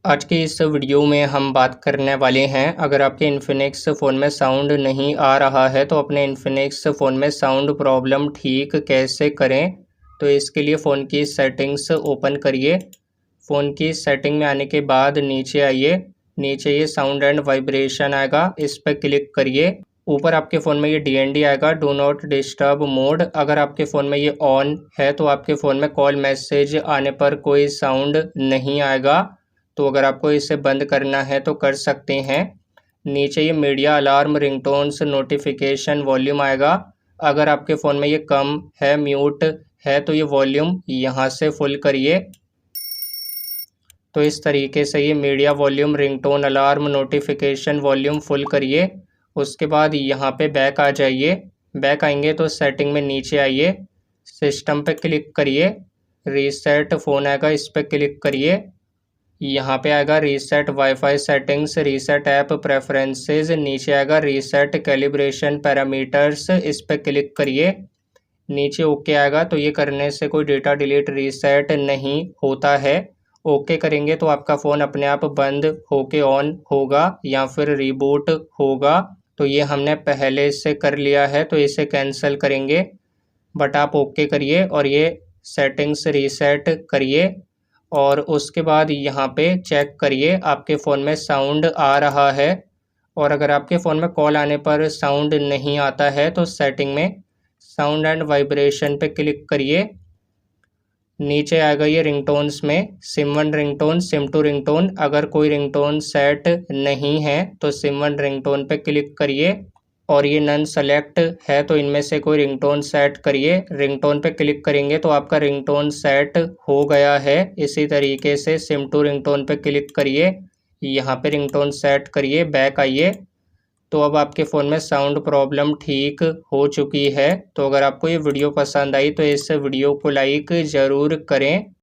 आज के इस वीडियो में हम बात करने वाले हैं, अगर आपके इन्फिनिक्स फ़ोन में साउंड नहीं आ रहा है तो अपने इन्फिनिक्स फ़ोन में साउंड प्रॉब्लम ठीक कैसे करें। तो इसके लिए फ़ोन की सेटिंग्स ओपन करिए। फ़ोन की सेटिंग में आने के बाद नीचे आइए। नीचे ये साउंड एंड वाइब्रेशन आएगा, इस पर क्लिक करिए। ऊपर आपके फ़ोन में ये DND आएगा, डू नॉट डिस्टर्ब मोड। अगर आपके फ़ोन में ये ऑन है तो आपके फ़ोन में कॉल मैसेज आने पर कोई साउंड नहीं आएगा। तो अगर आपको इसे बंद करना है तो कर सकते हैं। नीचे ये media alarm ringtones notification volume आएगा। अगर आपके फ़ोन में ये कम है, म्यूट है, तो ये वॉल्यूम यहाँ से फुल करिए। तो इस तरीके से ये media volume, ringtone, alarm, notification volume full करिए। उसके बाद यहाँ पे बैक आ जाइए। बैक आएंगे तो सेटिंग में नीचे आइए, सिस्टम पे क्लिक करिए। रीसेट फ़ोन आएगा, इस पर क्लिक करिए। यहाँ पे आएगा reset wifi settings, reset app preferences, नीचे आएगा रीसेट कैलिब्रेशन पैरामीटर्स, इस पर क्लिक करिए। नीचे ओके आएगा, तो ये करने से कोई डेटा डिलीट रीसेट नहीं होता है। ओके करेंगे तो आपका फ़ोन अपने आप बंद होके ऑन होगा या फिर रिबूट होगा। तो ये हमने पहले से कर लिया है तो इसे कैंसिल करेंगे, बट आप ओके करिए और ये सेटिंग्स रीसेट करिए। और उसके बाद यहाँ पे चेक करिए आपके फ़ोन में साउंड आ रहा है। और अगर आपके फ़ोन में कॉल आने पर साउंड नहीं आता है तो सेटिंग में साउंड एंड वाइब्रेशन पे क्लिक करिए। नीचे आएगा ये रिंगटोन्स में सिम 1 रिंगटोन, सिम 2 रिंगटोन। अगर कोई रिंगटोन सेट नहीं है तो सिम 1 रिंगटोन पे क्लिक करिए और ये नन सेलेक्ट है तो इनमें से कोई रिंगटोन सेट करिए। रिंगटोन पे क्लिक करेंगे तो आपका रिंगटोन सेट हो गया है। इसी तरीके से सिम 2 रिंगटोन पे क्लिक करिए, यहाँ पे रिंगटोन सेट करिए, बैक आइए। तो अब आपके फ़ोन में साउंड प्रॉब्लम ठीक हो चुकी है। तो अगर आपको ये वीडियो पसंद आई तो इस वीडियो को लाइक ज़रूर करें।